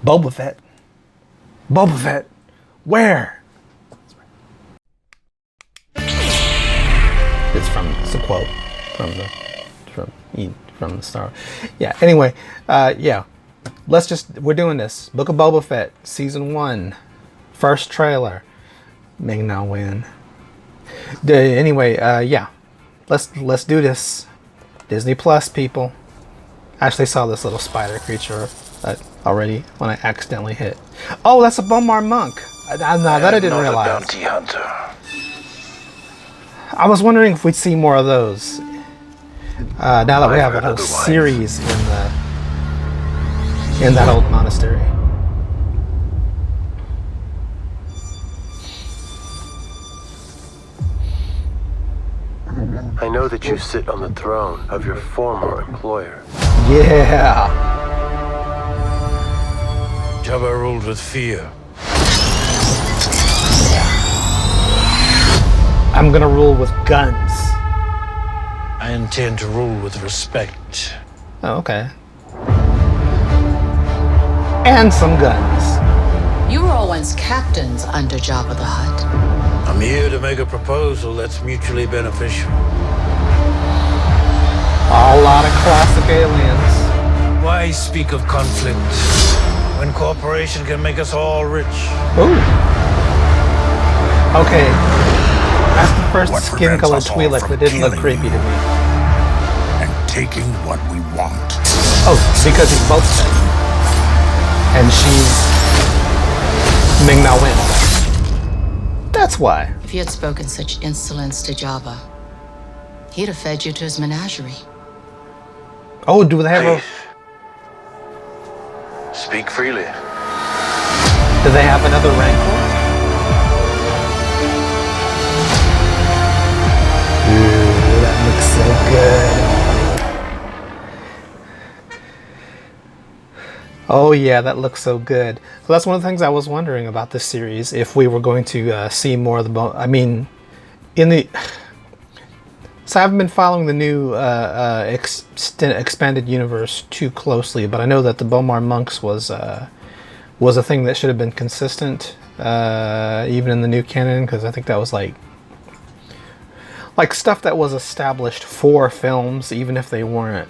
Boba Fett. Boba Fett. Where? It's a quote from the Star. Yeah. Anyway, yeah. We're doing this. Book of Boba Fett, season 1, first trailer. Ming-na win. Anyway, yeah. Let's do this. Disney Plus, people. I actually saw this little spider creature already when I accidentally hit. Oh, that's a Bomar monk. That I didn't realize. Bounty hunter. I was wondering if we'd see more of those. Now that we have a whole series in that old monastery. I know that you sit on the throne of your former employer. Yeah. Jabba ruled with fear. I'm gonna rule with guns. I intend to rule with respect. Oh, okay. And some guns. You were all once captains under Jabba the Hutt. I'm here to make a proposal that's mutually beneficial. A lot of classic aliens. Why speak of conflict when cooperation can make us all rich? Ooh. Okay. That's the first skin-colored Twi'lek that didn't look creepy to me. And taking what we want. Oh, because he's both dead. And she's Ming-na Wen. That's why. If you had spoken such insolence to Jabba, he'd have fed you to his menagerie. Oh, do they have a... Speak freely. Do they have another rancor? Ooh, that looks so good. Oh yeah, that looks so good. So that's one of the things I was wondering about this series, if we were going to see more of the... I mean, in the... So I haven't been following the new expanded universe too closely, but I know that the Bomar monks was a thing that should have been consistent, even in the new canon, because I think that was like stuff that was established for films, even if they weren't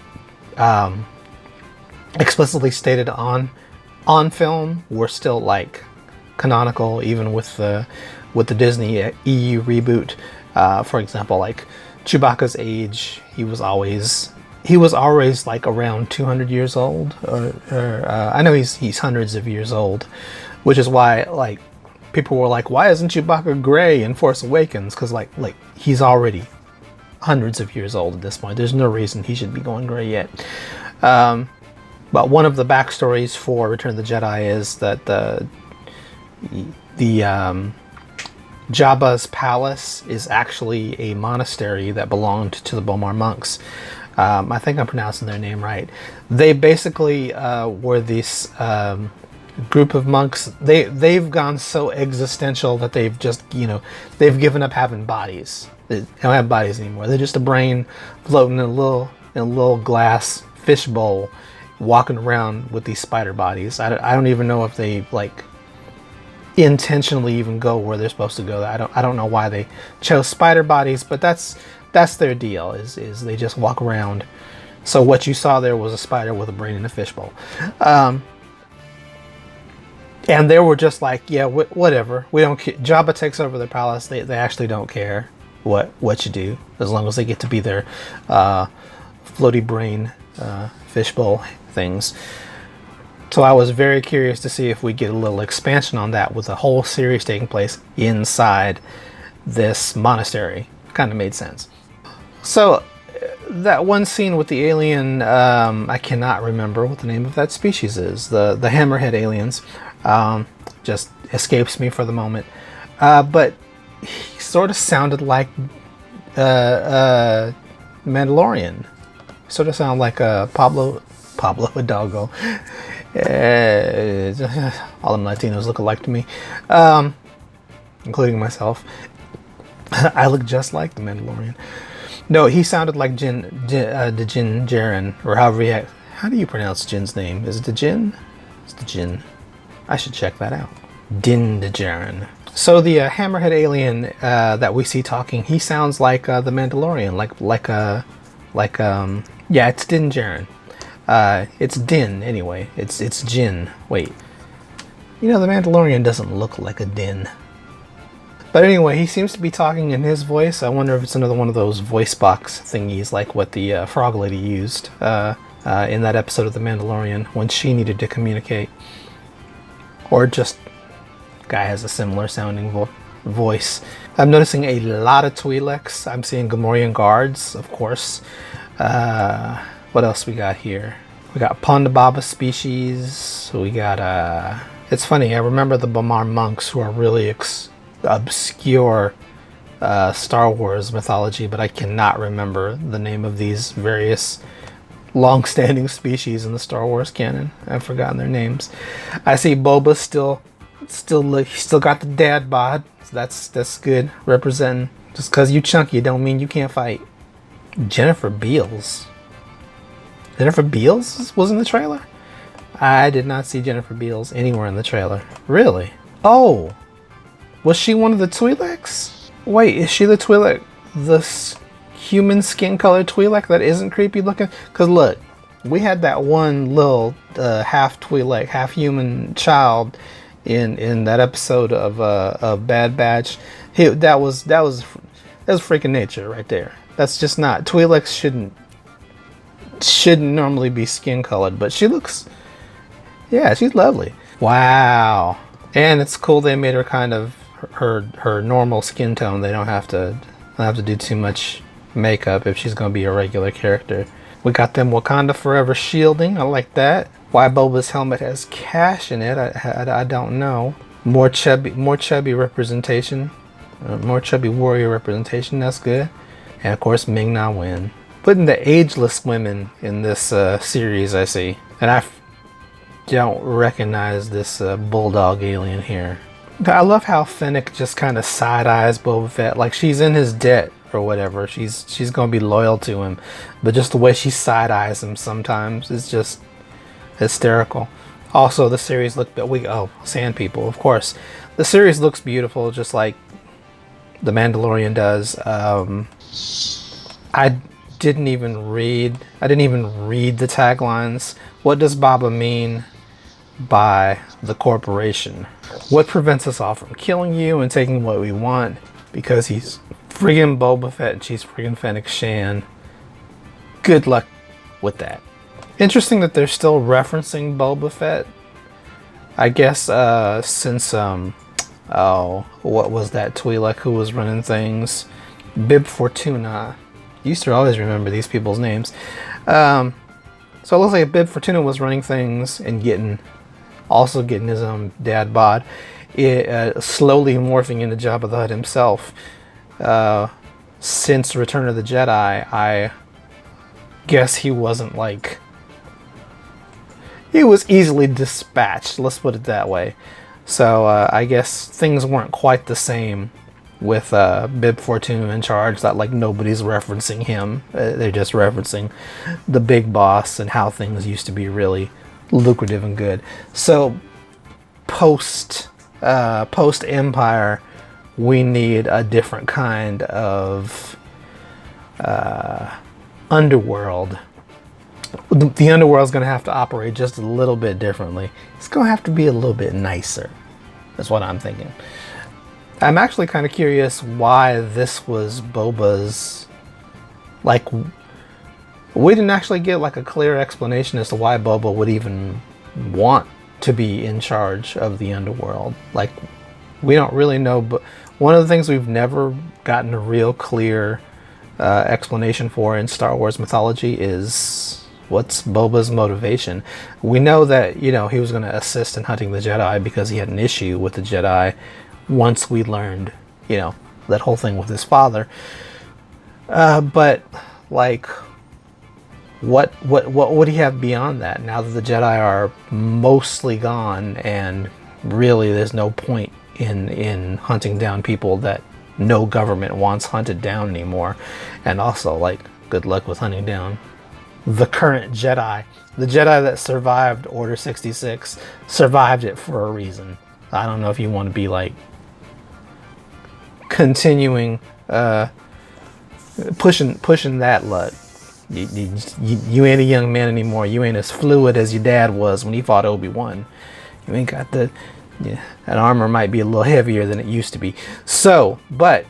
explicitly stated on film, were still like canonical, even with the Disney EU reboot. For example, like Chewbacca's age, he was always like around 200 years old, or I know he's hundreds of years old, which is why like people were like, why isn't Chewbacca gray in Force Awakens? Because like he's already hundreds of years old at this point. There's no reason he should be going gray yet. But one of the backstories for Return of the Jedi is that the Jabba's palace is actually a monastery that belonged to the Bomar monks. I think I'm pronouncing their name right. They basically were this group of monks. They've gone so existential that they've just, they've given up having bodies. They don't have bodies anymore. They're just a brain floating in a little glass fishbowl, walking around with these spider bodies. I don't even know if they like intentionally even go where they're supposed to go. I don't know why they chose spider bodies, but that's their deal, is they just walk around. So what you saw there was a spider with a brain in a fishbowl. And they were just like, yeah, whatever. We don't care. Jabba takes over the palace. They actually don't care what you do, as long as they get to be their floaty brain fishbowl things. So I was very curious to see if we get a little expansion on that, with the whole series taking place inside this monastery. Kind of made sense. So that one scene with the alien, I cannot remember what the name of that species is. The hammerhead aliens, just escapes me for the moment. But he sort of sounded like Mandalorian. Sort of sounded like Pablo Hidalgo. All them Latinos look alike to me, including myself. I look just like the Mandalorian. No, he sounded like Din Djarin, or however how do you pronounce Jin's name? Is it Djinn? It's Djinn. I should check that out. Din Djarin. So the hammerhead alien that we see talking, he sounds like the Mandalorian, yeah, it's Din Djarin. It's Din anyway. It's Jin. Wait, the Mandalorian doesn't look like a Din. But anyway, he seems to be talking in his voice. I wonder if it's another one of those voice box thingies like what the frog lady used in that episode of The Mandalorian when she needed to communicate, or just guy has a similar sounding voice. I'm noticing a lot of Twi'leks. I'm seeing Gamorrean guards, of course. What else we got here? We got Ponda Baba species. We got it's funny, I remember the Bamar monks, who are really obscure Star Wars mythology, but I cannot remember the name of these various long-standing species in the Star Wars canon. I've forgotten their names. I see Boba still got the dad bod. So that's good. Representing. Just because you chunky don't mean you can't fight. Jennifer Beals. Jennifer Beals was in the trailer? I did not see Jennifer Beals anywhere in the trailer. Really? Oh, was she one of the Twi'leks? Wait, is she the Twi'lek? Human skin colored Twi'lek that isn't creepy looking? Because look, we had that one little half Twi'lek, half human child in that episode of Bad Batch. That was freaking nature right there. That's just not, Twi'leks shouldn't normally be skin colored, but she looks, yeah, she's lovely. Wow. And it's cool they made her kind of her normal skin tone. They don't have to do too much makeup if she's gonna be a regular character. We got them Wakanda Forever shielding. I like that. Why Boba's helmet has cash in it, I don't know. More chubby representation, more chubby warrior representation. That's good. And of course, Ming-na win. Putting the ageless women in this series, I see, and I don't recognize this bulldog alien here. I love how Fennec just kind of side eyes Boba Fett, like she's in his debt or whatever. She's gonna be loyal to him, but just the way she side eyes him sometimes is just hysterical. Also, the series Sand People, of course. The series looks beautiful, just like The Mandalorian does. I didn't even read the taglines. What does Boba mean by the corporation? What prevents us all from killing you and taking what we want? Because he's friggin' Boba Fett and she's friggin' Fennec Shan. Good luck with that. Interesting that they're still referencing Boba Fett. I guess since what was that Twi'lek who was running things? Bib Fortuna. Used to always remember these people's names. So it looks like Bib Fortuna was running things and also getting his own dad bod. Slowly morphing into Jabba the Hutt himself. Since Return of the Jedi, I guess he wasn't like... He was easily dispatched, let's put it that way. So I guess things weren't quite the same with Bib Fortuna in charge, that like nobody's referencing him. They're just referencing the big boss and how things used to be really lucrative and good. So post Empire, we need a different kind of underworld. The underworld's going to have to operate just a little bit differently. It's going to have to be a little bit nicer. That's what I'm thinking. I'm actually kind of curious why this was Boba's... Like, we didn't actually get like a clear explanation as to why Boba would even want to be in charge of the underworld. Like, we don't really know, but one of the things we've never gotten a real clear explanation for in Star Wars mythology is... what's Boba's motivation? We know that, he was going to assist in hunting the Jedi because he had an issue with the Jedi once we learned, that whole thing with his father. But, like, what would he have beyond that now that the Jedi are mostly gone and really there's no point in hunting down people that no government wants hunted down anymore? And also, like, good luck with hunting down the current Jedi. The Jedi that survived Order 66 survived it for a reason. I don't know if you want to be like continuing pushing that luck. You ain't a young man anymore. You ain't as fluid as your dad was when he fought Obi-Wan. You ain't got the... Yeah, that armor might be a little heavier than it used to be. So, but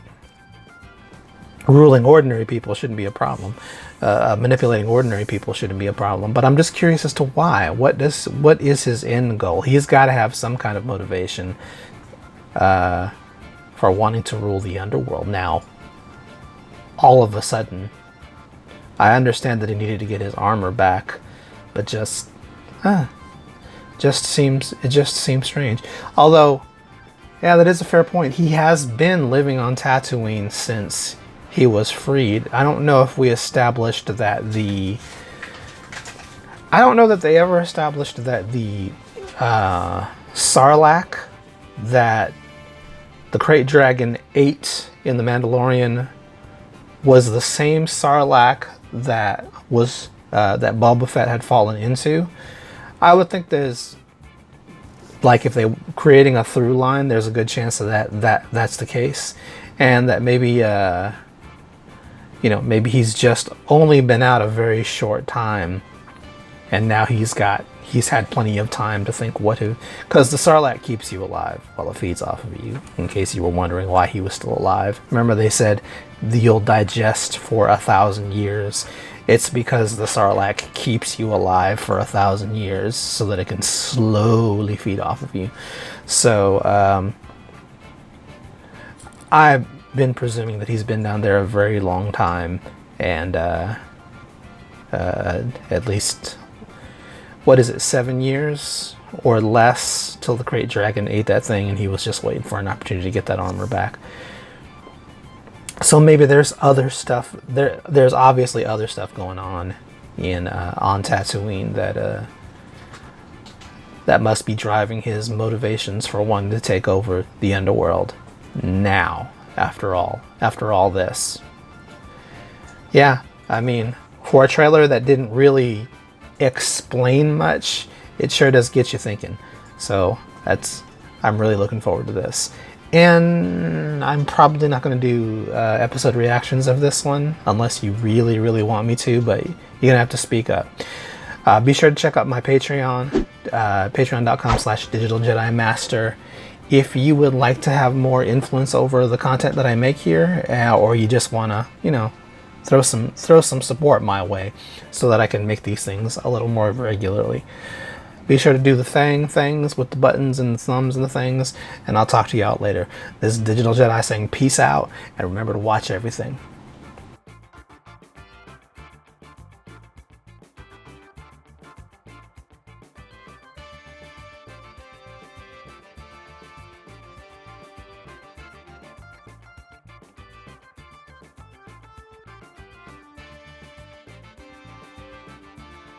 ruling ordinary people shouldn't be a problem. Manipulating ordinary people shouldn't be a problem. But I'm just curious as to why. What is his end goal? He's got to have some kind of motivation for wanting to rule the underworld. Now, all of a sudden, I understand that he needed to get his armor back, but it just seems strange. Although, yeah, that is a fair point. He has been living on Tatooine since he was freed. I don't know if we established that I don't know that they ever established that the Sarlacc that the Krayt Dragon ate in The Mandalorian was the same Sarlacc that was that Boba Fett had fallen into. I would think there's, like, if they're creating a through line, there's a good chance of that's the case, and that maybe maybe he's just only been out a very short time, and now he's had plenty of time to think because the Sarlacc keeps you alive while it feeds off of you, in case you were wondering why he was still alive. Remember, they said you'll digest for 1,000 years. It's because the Sarlacc keeps you alive for 1,000 years so that it can slowly feed off of you. So I've been presuming that he's been down there a very long time, and at least, what is it, 7 years or less till the Krayt Dragon ate that thing, and he was just waiting for an opportunity to get that armor back. So maybe there's other stuff. There's obviously other stuff going on on Tatooine that must be driving his motivations for wanting to take over the underworld now. After all this, yeah. I mean, for a trailer that didn't really explain much, it sure does get you thinking. So I'm really looking forward to this. And I'm probably not going to do episode reactions of this one unless you really, really want me to, but you're going to have to speak up. Be sure to check out my Patreon, patreon.com/digitaljedimaster. If you would like to have more influence over the content that I make here, or you just want to, throw some support my way so that I can make these things a little more regularly, be sure to do the things with the buttons and the thumbs and the things, and I'll talk to you out later. This is Digital Jedi saying peace out, and remember to watch everything.